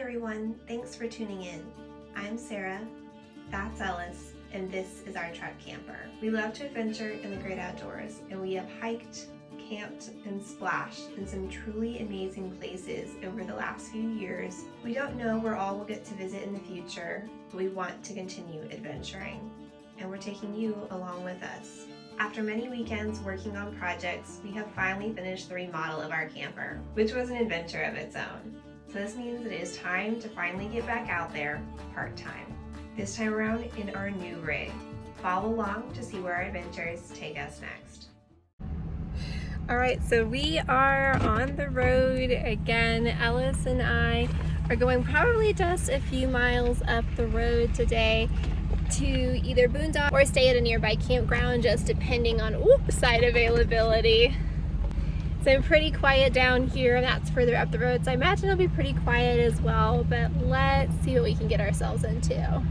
everyone, thanks for tuning in. I'm Sarah, that's Ellis, and this is our truck camper. We love to adventure in the great outdoors, and we have hiked, camped, and splashed in some truly amazing places over the last few years. We don't know where all we'll get to visit in the future, but we want to continue adventuring, and we're taking you along with us. After many weekends working on projects, we have finally finished the remodel of our camper, which was an adventure of its own. So this means it is time to finally get back out there part-time. This time around in our new rig. Follow along to see where our adventures take us next. All right, so we are on the road again. Ellis and I are going probably just a few miles up the road today to either boondock or stay at a nearby campground, just depending on site availability. So pretty quiet down here, and that's further up the road, so I imagine it'll be pretty quiet as well, but let's see what we can get ourselves into.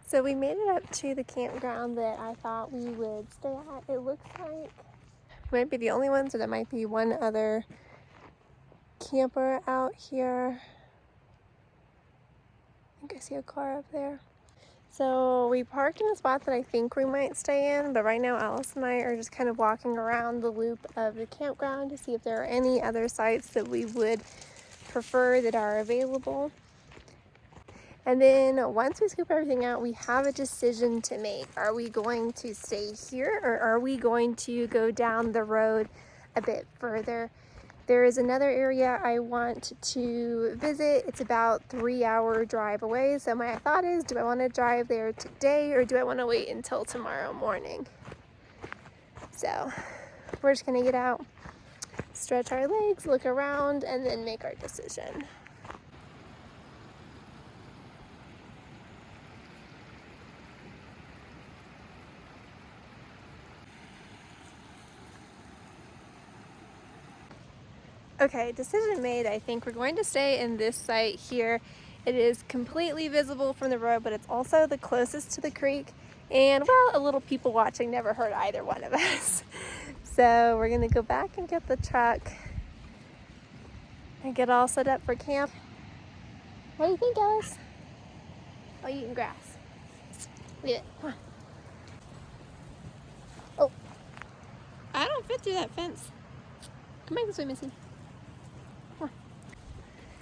So we made it up to the campground that I thought we would stay at. It looks like we might be the only ones, or there might be one other camper out here. I think I see a car up there. So we parked in a spot that I think we might stay in, but right now Alice and I are just kind of walking around the loop of the campground to see if there are any other sites that we would prefer that are available. And then once we scoop everything out, we have a decision to make. Are we going to stay here, or are we going to go down the road a bit further? There is another area I want to visit. It's about 3-hour drive away. So my thought is, do I want to drive there today, or do I want to wait until tomorrow morning? So we're just gonna get out, stretch our legs, look around, and then make our decision. Okay, decision made. I think we're going to stay in this site here. It is completely visible from the road, but it's also the closest to the creek. And well, a little people watching never hurt either one of us. So we're gonna go back and get the truck and get all set up for camp. What do you think, Ellis? Oh, you eating grass. Leave it, come on. Oh, I don't fit through that fence. Come back this way, Missy.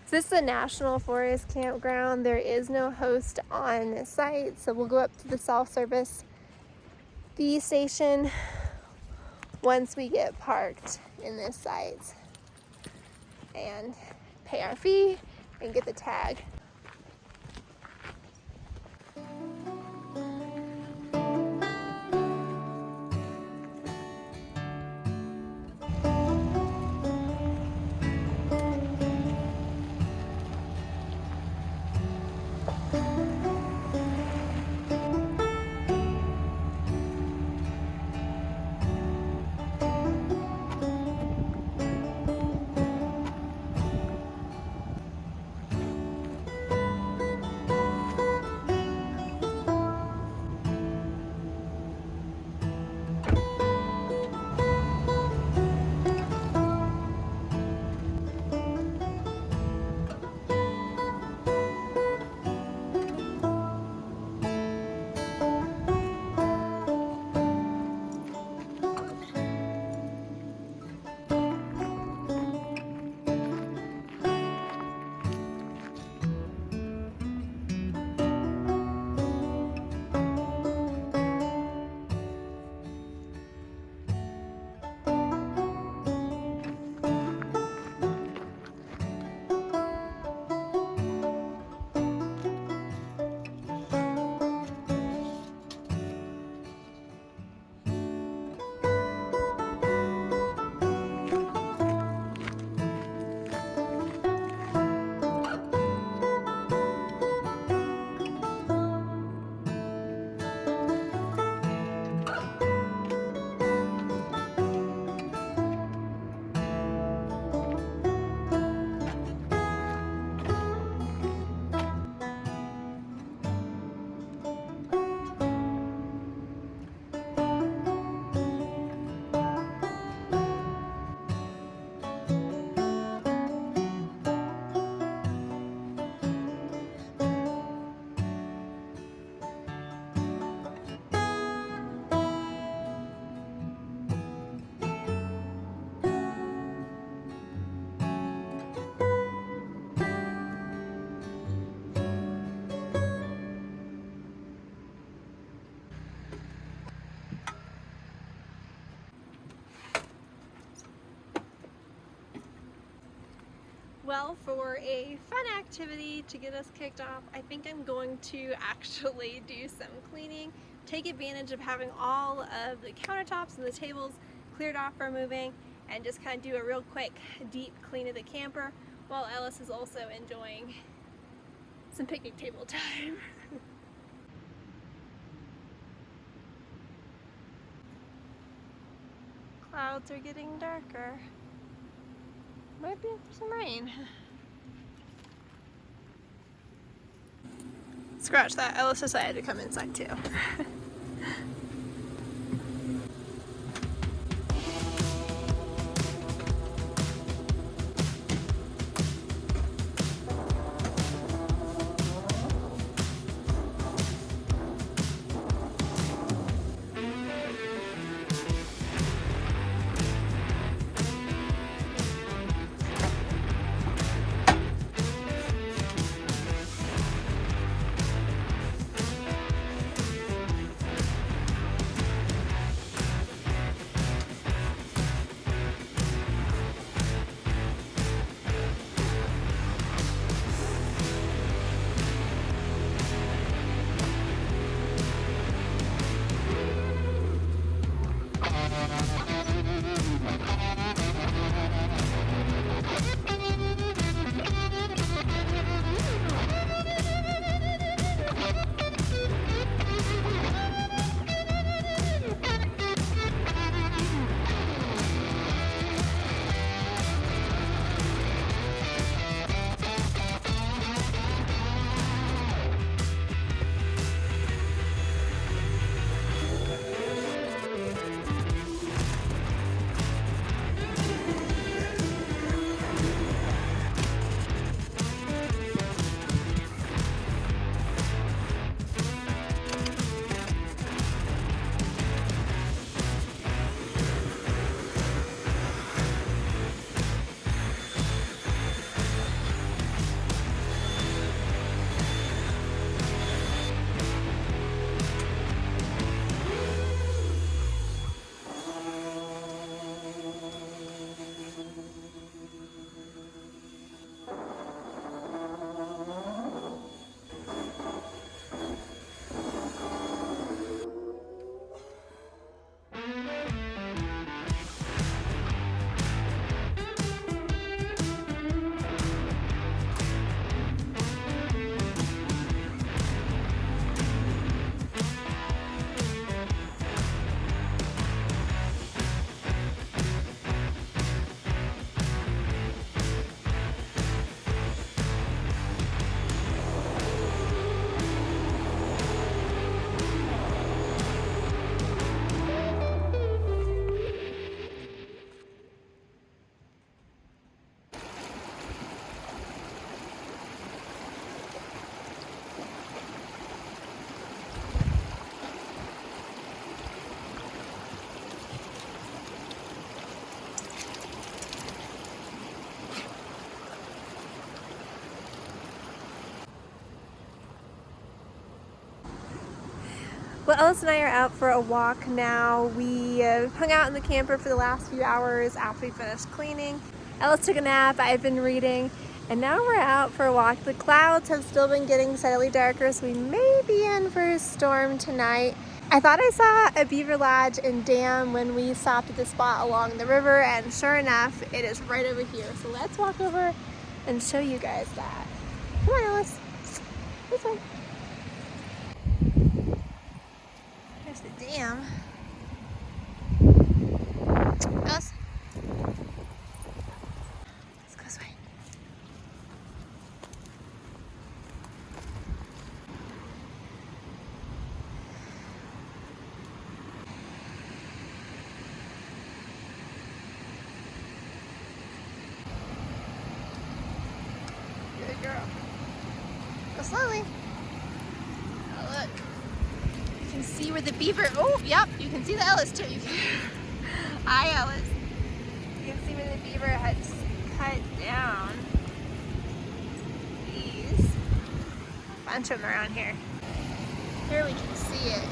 So this is a national forest campground. There is no host on site, so we'll go up to the self-service fee station once we get parked in this site and pay our fee and get the tag. Well, for a fun activity to get us kicked off, I think I'm going to actually do some cleaning, take advantage of having all of the countertops and the tables cleared off for moving, and just kind of do a real quick, deep clean of the camper, while Ellis is also enjoying some picnic table time. Clouds are getting darker. Might be in for some rain. Scratch that, Ellis decided to come inside too. Well, Ellis and I are out for a walk now. We hung out in the camper for the last few hours after we finished cleaning. Ellis took a nap, I've been reading, and now we're out for a walk. The clouds have still been getting steadily darker, so we may be in for a storm tonight. I thought I saw a beaver lodge and dam when we stopped at the spot along the river, and sure enough, it is right over here. So let's walk over and show you guys that. Come on, Ellis. This way. There's the dam. Ellis. Let's go this way. Good girl. Go slowly. Oh, look. You can see where the beaver, oh, yep, you can see the Ellis too. Hi, Ellis. You can see where the beaver has cut down these. A bunch of them around here. Here we can see it.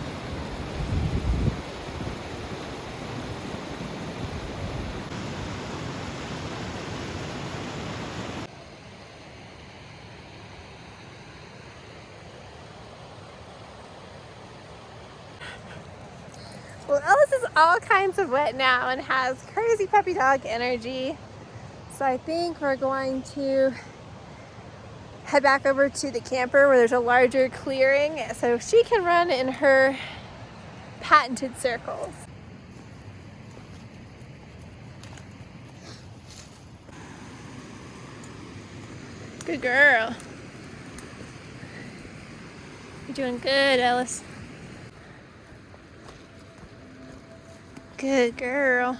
Well, Ellis is all kinds of wet now and has crazy puppy dog energy. So I think we're going to head back over to the camper where there's a larger clearing so she can run in her patented circles. Good girl. You're doing good, Ellis. Good girl.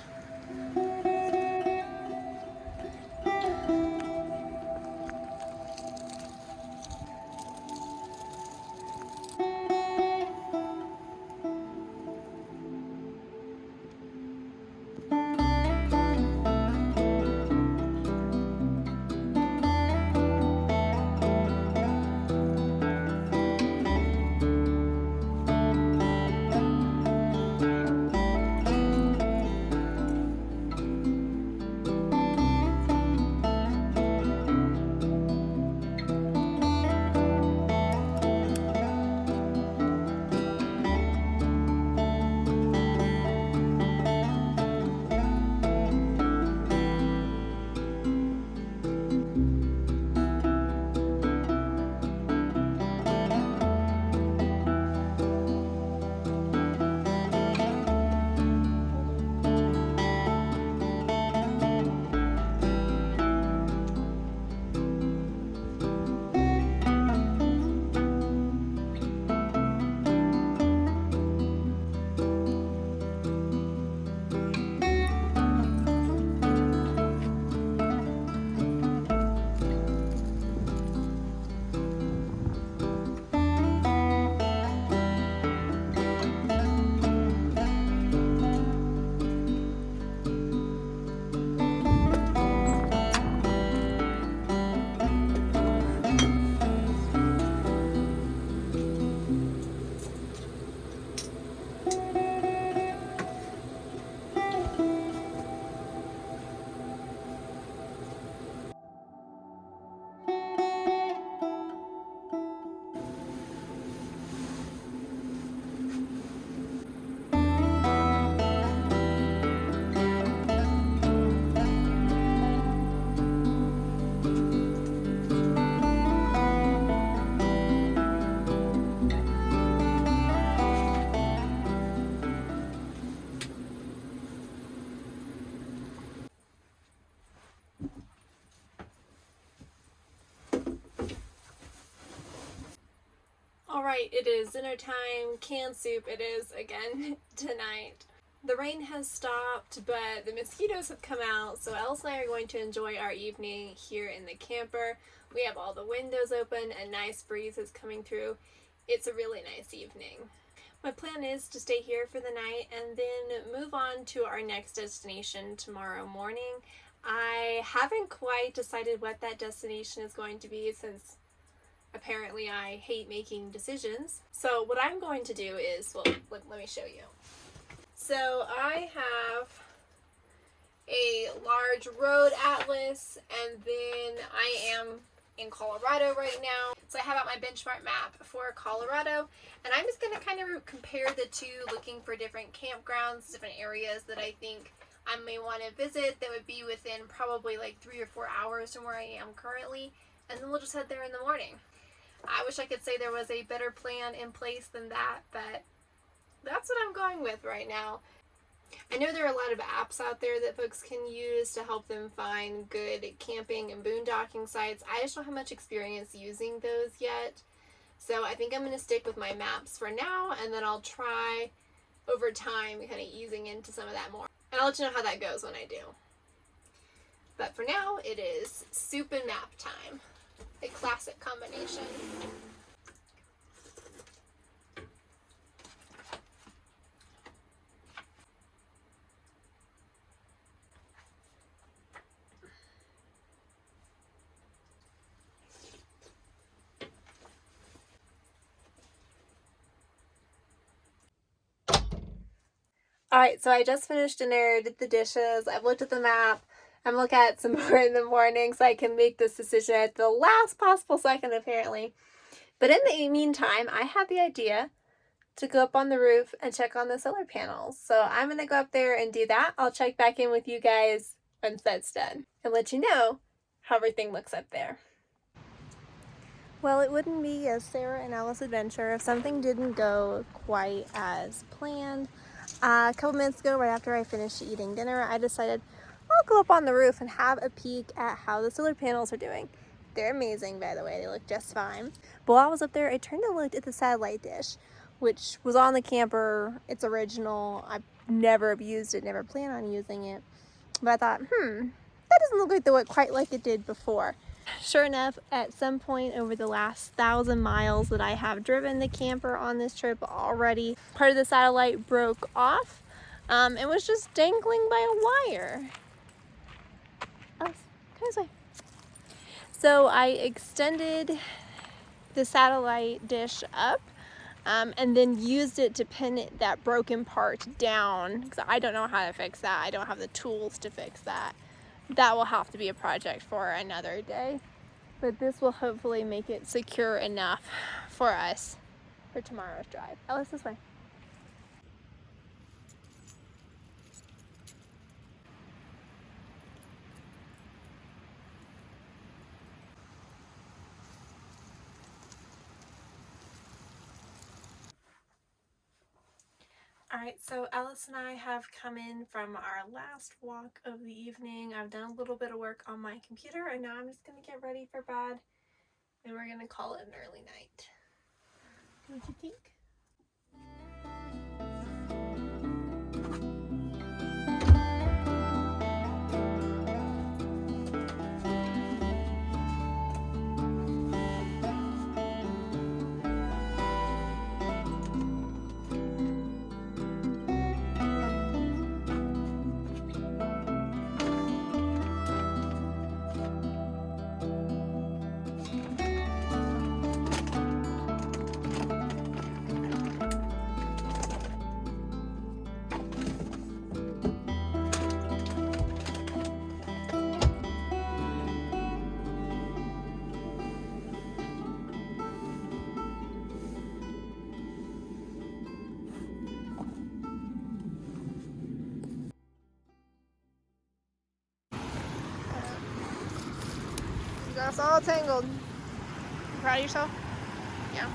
Alright, it is dinner time, canned soup it is again tonight. The rain has stopped, but the mosquitoes have come out, so Ellis and I are going to enjoy our evening here in the camper. We have all the windows open, a nice breeze is coming through. It's a really nice evening. My plan is to stay here for the night and then move on to our next destination tomorrow morning. I haven't quite decided what that destination is going to be since apparently I hate making decisions. So what I'm going to do is, well, let me show you. So I have a large road atlas, and then I am in Colorado right now. So I have out my benchmark map for Colorado, and I'm just going to kind of compare the two, looking for different campgrounds, different areas that I think I may want to visit that would be within probably like 3 or 4 hours from where I am currently, and then we'll just head there in the morning. I wish I could say there was a better plan in place than that, but that's what I'm going with right now. I know there are a lot of apps out there that folks can use to help them find good camping and boondocking sites. I just don't have much experience using those yet. So I think I'm going to stick with my maps for now, and then I'll try over time kind of easing into some of that more. And I'll let you know how that goes when I do. But for now, it is soup and map time. A classic combination. Alright, so I just finished dinner, did the dishes, I've looked at the map. I'm looking at some more in the morning so I can make this decision at the last possible second, apparently. But in the meantime, I had the idea to go up on the roof and check on the solar panels. So I'm going to go up there and do that. I'll check back in with you guys once that's done and let you know how everything looks up there. Well, it wouldn't be a Sarah and Ellis adventure if something didn't go quite as planned. A couple minutes ago, right after I finished eating dinner, I decided I'll go up on the roof and have a peek at how the solar panels are doing. They're amazing, by the way. They look just fine. But while I was up there, I turned and looked at the satellite dish, which was on the camper. It's original. I've never used it, never plan on using it. But I thought, that doesn't look quite like it did before. Sure enough, at some point over the last 1,000 miles that I have driven the camper on this trip already, part of the satellite broke off and was just dangling by a wire. Come this way. So I extended the satellite dish up and then used it to pin that broken part down, because I don't know how to fix that. I don't have the tools to fix that. That will have to be a project for another day. But this will hopefully make it secure enough for us for tomorrow's drive. Ellis, this way. Alright, so Ellis and I have come in from our last walk of the evening. I've done a little bit of work on my computer, and now I'm just going to get ready for bed, and we're going to call it an early night. What do you think? You got us all tangled. You proud of yourself? Yeah.